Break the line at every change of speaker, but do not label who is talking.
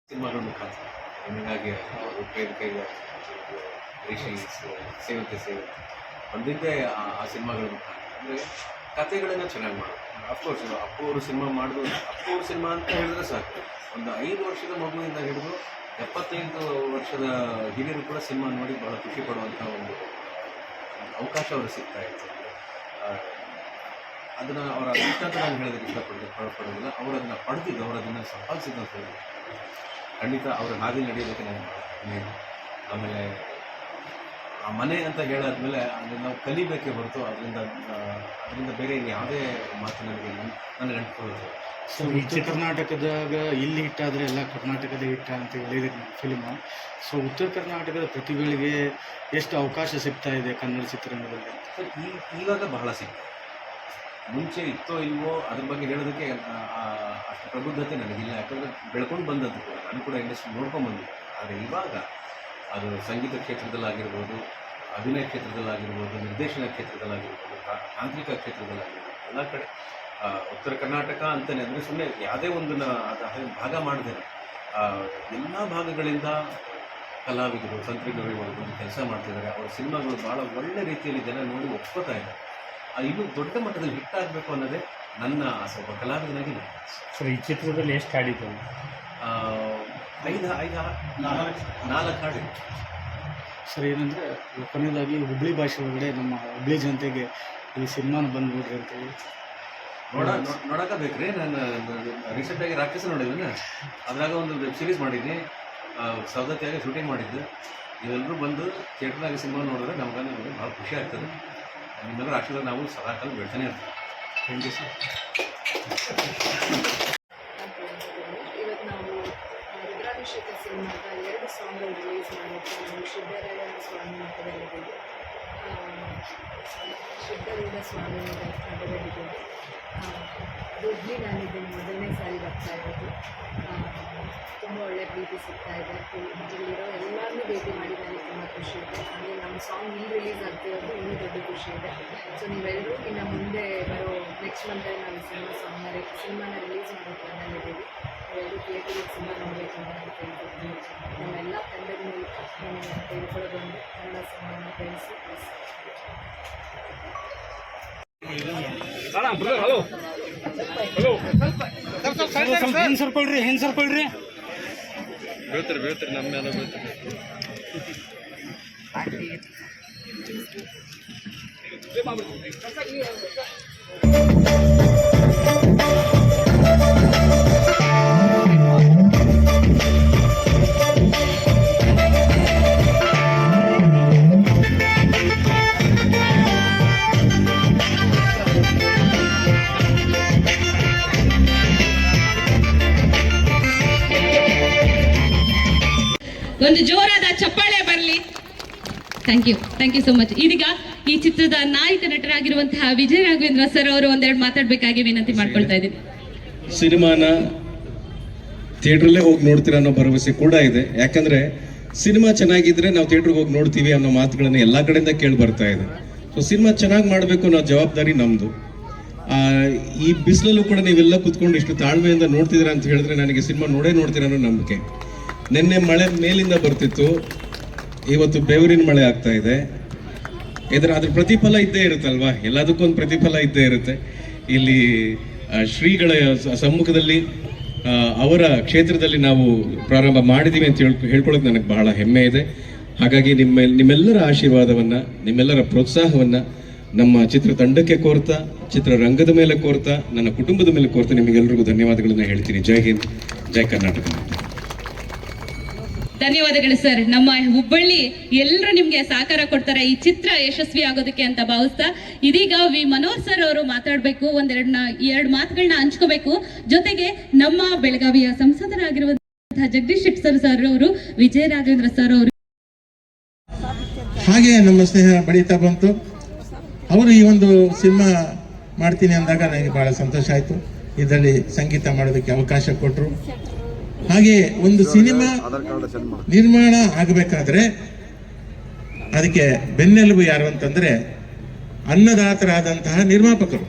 ಸಿನಿಮಾಗಳ ಮುಖಾಂತರ ಹೀಗಾಗಿ ಉಪೇಂದ್ರ ರಿಷಿ ಸೇವಂತಿ ಬಂದಿದ್ದೇ ಆ ಸಿನಿಮಾಗಳ ಮುಖಾಂತರ. ಅಂದರೆ ಕಥೆಗಳನ್ನು ಚೆನ್ನಾಗಿ ಮಾಡೋದು. ಅಫ್ಕೋರ್ಸ್ ಅಪ್ಪು ಅವರು ಸಿನಿಮಾ ಮಾಡೋದು, ಅಪ್ಪು ಅವ್ರ ಸಿನಿಮಾ ಅಂತ ಹೇಳಿದ್ರೆ ಸಾಕು. ಒಂದು 5 ವರ್ಷದ ಮಗುವಿಂದ ಹಿಡಿದು 75 ವರ್ಷದ ಹಿರಿಯರು ಕೂಡ ಸಿನಿಮಾ ನೋಡಿ ಭಾಳ ಖುಷಿ ಪಡುವಂಥ ಒಂದು ಅವಕಾಶ ಅವ್ರಿಗೆ ಸಿಗ್ತಾ ಇತ್ತು. ಅದನ್ನು ಅವರ ಅದೃಷ್ಟ ಅಂತ ನಾನು ಹೇಳೋದಕ್ಕೆ ಇಷ್ಟಪಡೋದಿಲ್ಲ. ಅವರು ಅದನ್ನು ಪಡೆದಿದ್ದು, ಅವರು ಅದನ್ನು ಸಂಪಾದಿಸಿದ್ದು ಅಂತ ಹೇಳಿದ್ರು. ಖಂಡಿತ ಅವ್ರ ಹಾದಿ ನಡೆಯೋದಕ್ಕೆ ನಾನು ಆಮೇಲೆ ಆ ಮನೆ ಅಂತ ಹೇಳಾದ್ಮೇಲೆ ಅದನ್ನು ನಾವು ಕಲಿಬೇಕೇ ಹೊರತು ಅದರಿಂದ ಬೇರೆ ಯಾವುದೇ ಮಾತು ನನಗೆ ಅಂಟ್ಕೊಳ್ಳೋದು.
ಸೊ ಈ ಕರ್ನಾಟಕದಾಗ ಇಲ್ಲಿ ಹಿಟ್ಟಾದರೆ ಎಲ್ಲ ಕರ್ನಾಟಕದ ಹಿಟ್ಟ ಅಂತ ಹೇಳಿದ್ರು ಫಿಲ್ಮು. ಸೊ ಉತ್ತರ ಕರ್ನಾಟಕದ ಪ್ರತಿಭೆಗಳಿಗೆ ಎಷ್ಟು ಅವಕಾಶ ಸಿಗ್ತಾ ಇದೆ ಕನ್ನಡ ಚಿತ್ರರಂಗದಲ್ಲಿ?
ಸರ್ ಇವಾಗ ಬಹಳ ಸಿಗ್ತದೆ. ಮುಂಚೆ ಇತ್ತೋ ಇಲ್ವೋ ಅದ್ರ ಬಗ್ಗೆ ಹೇಳೋದಕ್ಕೆ ಅಷ್ಟು ಪ್ರಬುದ್ಧತೆ ನನಗಿಲ್ಲ. ಯಾಕಂದರೆ ಬೆಳ್ಕೊಂಡು ಬಂದದ್ದು ಕೂಡ, ನಾನು ಕೂಡ ಇಂಡಸ್ಟ್ರಿ ನೋಡ್ಕೊಂಡು ಬಂದಿದ್ದೆ. ಆದರೆ ಇವಾಗ ಅದು ಸಂಗೀತ ಕ್ಷೇತ್ರದಲ್ಲಾಗಿರ್ಬೋದು, ಅಭಿನಯ ಕ್ಷೇತ್ರದಲ್ಲಾಗಿರ್ಬೋದು, ನಿರ್ದೇಶನ ಕ್ಷೇತ್ರದಲ್ಲಾಗಿರ್ಬೋದು, ತಾಂತ್ರಿಕ ಕ್ಷೇತ್ರದಲ್ಲಾಗಿರ್ಬೋದು, ಎಲ್ಲ ಕಡೆ ಉತ್ತರ ಕರ್ನಾಟಕ ಅಂತಲೇ ಅಂದರೆ ಸುಮ್ಮನೆ ಯಾವುದೇ ಒಂದನ್ನು ಭಾಗ ಮಾಡಿದ್ದೇನೆ. ಎಲ್ಲ ಭಾಗಗಳಿಂದ ಕಲಾವಿದರು, ತಂತ್ರಜ್ಞರು ಬಂದು ಕೆಲಸ ಮಾಡ್ತಿದ್ದಾರೆ. ಅವರ ಸಿನಿಮಾಗಳು ಭಾಳ ಒಳ್ಳೆ ರೀತಿಯಲ್ಲಿ ಜನ ನೋಡಿ ಒಪ್ಕೋತಾ ಇದ್ದಾರೆ. ಇನ್ನೂ ದೊಡ್ಡ ಮಟ್ಟದಲ್ಲಿ ಹಿಟ್ಟಾಗಬೇಕು ಅನ್ನೋದೇ ನನ್ನ ಆಸೆ, ಒಬ್ಬ ಕಲಾವಿದನಾಗಿ.
ಸರ್ ಈ ಚಿತ್ರದಲ್ಲಿ ಎಷ್ಟು ಹಾಡಿದ್ದು?
4 ಹಾಡಿದೆ.
ಸರ್ ಏನಂದರೆ ಕೊನೆಯದಾಗಿ ಹುಬ್ಳಿ ಭಾಷೆ ಒಳಗಡೆ ನಮ್ಮ ಹುಬ್ಳಿ ಜನತೆಗೆ ಈ ಸಿನಿಮಾನ ಬಂದು ನೋಡ್ರಿ ಅಂತೇಳಿ
ನೋಡೋಕಬೇಕ್ರಿ. ನಾನು ರೀಸೆಂಟಾಗಿ ರಾಕ್ಷಸ ನೋಡಿದ್ದೀನಿ. ಅದ್ರಾಗ ಒಂದು ವೆಬ್ ಸೀರೀಸ್ ಮಾಡಿದ್ದೀನಿ, ಸೌದತ್ತಿಯಾಗಿ ಶೂಟಿಂಗ್ ಮಾಡಿದ್ದು. ನೀವೆಲ್ಲರೂ ಬಂದು ಥಿಯೇಟ್ರ್ನಾಗ ಸಿನಿಮಾ ನೋಡಿದ್ರೆ ನಮಗೆ ಭಾಳ ಖುಷಿ ಆಗ್ತದೆ. ನಿಮ್ಮೆಲ್ಲರ ಆಶೀರ್ವಾದ ನಾವು ಸದಾಕಾಲ ಬೆಳ್ತಾನೆ ಇರ್ತೀವಿ. Thank you sir.
ಇವತ್ತು ನಾವು ರುದ್ರಾಭಿಷೇಕ ಸಿನಿಮಾದ 2 ಸಾಂಗ್ಗಳು ರಿಲೀಸ್ ಮಾಡಿದ್ದು. ನಾವು ಸಿದ್ದರಾಯ ಸ್ವಾಮಿ ಮಠದಲ್ಲಿದ್ದೀವಿ, ಸಿದ್ದರೂಢ ಸ್ವಾಮಿ ಮಠದಲ್ಲಿದ್ದೀವಿ. ಅದು ಇಲ್ಲಿ ನಾನಿದ್ದು ಮೊದಲನೇ ಸಾರಿ ಬರ್ತಾ ಇರೋದು. ತುಂಬ ಒಳ್ಳೆಯ ಪ್ರೀತಿ ಸಿಗ್ತಾ ಇದೆ. ಇಲ್ಲಿರೋ ಎಲ್ಲರನ್ನೂ ಭೇಟಿ ಮಾಡಿ ನನಗೆ ತುಂಬ ಖುಷಿ ಇದೆ. ಹಾಗೆ ನಮ್ಮ ಸಾಂಗ್ ಇಲ್ಲಿ ರಿಲೀಸ್ ಆಗ್ತಿರೋದು ಇನ್ನೂ ದೊಡ್ಡ ಖುಷಿ ಇದೆ. ಸೊ ನೀವೆಲ್ಲರೂ ಇನ್ನು ಮುಂದೆ ಬರೋ ನೆಕ್ಸ್ಟ್ ಮಂತಲ್ಲಿ ನಾವು ಸಿನಿಮಾನ ರಿಲೀಸ್ ಮಾಡೋ ಪ್ಲಾನಲ್ಲಿದ್ದೀವಿ. ನಾವೆಲ್ಲರೂ ಥಿಯೇಟರಿಗೆ ಸಿನಿಮಾ ನೋಡಬೇಕು ಅಂತ ಕೇಳ್ತಿದ್ದೀವಿ. ನಮ್ಮೆಲ್ಲ ತಂಡದ ಮೂಲಕ ನಾನು ತಿಳ್ಕೊಳ್ಳೋದೊಂದು ಕನ್ನಡ ಸಿನಿಮಾನ ಬೆಳೆಸಿ
ಹೆಂಗ್
ಬೀಳ್ತಾರೆ ನಮ್ಮ ಮೇಲೆ ಬೀಳ್ತಾರೆ.
ಒಂದು ಜೋರಾದ ಚಪ್ಪಾಳೆ ಬರಲಿ. Thank you so much. ಇದೀಗ ಈ ಚಿತ್ರದ ನಾಯಕ ನಟರಾಗಿರುವಂತಹ ವಿಜಯ ರಾಘವೇಂದ್ರ ಸರ್ ಅವರು ಒಂದೆರಡು ಮಾತಾಡಬೇಕಾಗಿ ವಿನಂತಿ ಮಾಡ್ಕೊಳ್ತಾ ಇದ್ದೀನಿ.
ಸಿನಿಮಾನ ಥಿಯೇಟ್ರಲ್ಲೇ ಹೋಗಿ ನೋಡ್ತೀರಾ ಅನ್ನೋ ಭರವಸೆ ಕೂಡ ಇದೆ. ಯಾಕಂದ್ರೆ ಸಿನಿಮಾ ಚೆನ್ನಾಗಿದ್ರೆ ನಾವು ಥಿಯೇಟ್ರಿಗೆ ಹೋಗಿ ನೋಡ್ತೀವಿ ಅನ್ನೋ ಮಾತುಗಳನ್ನ ಎಲ್ಲಾ ಕಡೆಯಿಂದ ಕೇಳಿ ಬರ್ತಾ ಇದೆ. ಸೊ ಸಿನಿಮಾ ಚೆನ್ನಾಗಿ ಮಾಡಬೇಕು ಅನ್ನೋ ಜವಾಬ್ದಾರಿ ನಮ್ದು. ಈ ಬಿಸಿಲಲ್ಲೂ ಕೂಡ ನೀವೆಲ್ಲ ಕುತ್ಕೊಂಡು ಇಷ್ಟು ತಾಳ್ಮೆಯಿಂದ ನೋಡ್ತಿದ್ದೀರಾ ಅಂತ ಹೇಳಿದ್ರೆ ನನಗೆ ಸಿನಿಮಾ ನೋಡ್ತೀರಾ ಅನ್ನೋ ನಂಬಿಕೆ. ನಿನ್ನೆ ಮಳೆ ಮೇಲಿಂದ ಬರ್ತಿತ್ತು, ಇವತ್ತು ಬೆವರಿನ ಮಳೆ ಆಗ್ತಾ ಇದೆ. ಅದ್ರ ಪ್ರತಿಫಲ ಇದ್ದೇ ಇರುತ್ತಲ್ವಾ, ಎಲ್ಲದಕ್ಕೊಂದು ಪ್ರತಿಫಲ ಇದ್ದೇ ಇರುತ್ತೆ. ಇಲ್ಲಿ ಶ್ರೀಗಳ ಸಮ್ಮುಖದಲ್ಲಿ ಅವರ ಕ್ಷೇತ್ರದಲ್ಲಿ ನಾವು ಪ್ರಾರಂಭ ಮಾಡಿದ್ದೀವಿ ಅಂತ ಹೇಳ್ಕೊಳ್ಳೋಕೆ ನನಗೆ ಬಹಳ ಹೆಮ್ಮೆ ಇದೆ. ಹಾಗಾಗಿ ನಿಮ್ಮೆಲ್ಲರ ಆಶೀರ್ವಾದವನ್ನ, ನಿಮ್ಮೆಲ್ಲರ ಪ್ರೋತ್ಸಾಹವನ್ನ ನಮ್ಮ ಚಿತ್ರತಂಡಕ್ಕೆ ಕೋರ್ತಾ, ಚಿತ್ರರಂಗದ ಮೇಲೆ ಕೋರ್ತಾ, ನನ್ನ ಕುಟುಂಬದ ಮೇಲೆ ಕೋರ್ತಾ ನಿಮಗೆಲ್ಲರಿಗೂ ಧನ್ಯವಾದಗಳನ್ನ ಹೇಳ್ತೀನಿ. ಜೈ ಹಿಂದ್, ಜೈ ಕರ್ನಾಟಕ.
ಧನ್ಯವಾದಗಳು ಸರ್. ನಮ್ಮ ಹುಬ್ಬಳ್ಳಿ ಎಲ್ಲರೂ ನಿಮ್ಗೆ ಸಹಕಾರ ಕೊಡ್ತಾರೆ ಈ ಚಿತ್ರ ಯಶಸ್ವಿ ಆಗೋದಕ್ಕೆ ಅಂತ ಭಾವಿಸ್ತಾ, ಇದೀಗ ವಿ ಮನೋಹರ್ ಸರ್ ಅವರು ಮಾತಾಡಬೇಕು. ಎರಡು ಮಾತುಗಳನ್ನ ಹಂಚ್ಕೋಬೇಕು. ಜೊತೆಗೆ ನಮ್ಮ ಬೆಳಗಾವಿಯ ಸಂಸದರಾಗಿರುವಂತಹ ಜಗದೀಶ್ ಶೆಟ್ಟರ್ ಸರ್ ಅವರು, ವಿಜಯ ರಾಘವೇಂದ್ರ ಸರ್ ಅವರು,
ಹಾಗೆ ನಮ್ಮ ಸ್ನೇಹ ಬಡೀತಾ ಬಂತು. ಅವರು ಈ ಒಂದು ಸಿನಿಮಾ ಮಾಡ್ತೀನಿ ಅಂದಾಗ ನನಗೆ ಬಹಳ ಸಂತೋಷ ಆಯಿತು. ಇದರಲ್ಲಿ ಸಂಗೀತ ಮಾಡೋದಕ್ಕೆ ಅವಕಾಶ ಕೊಟ್ಟರು. ಹಾಗೆ ಒಂದು ಸಿನಿಮಾ ನಿರ್ಮಾಣ ಆಗಬೇಕಾದ್ರೆ ಅದಕ್ಕೆ ಬೆನ್ನೆಲುಬು ಯಾರು ಅಂತಂದ್ರೆ ಅನ್ನದಾತರಾದಂತಹ ನಿರ್ಮಾಪಕರು.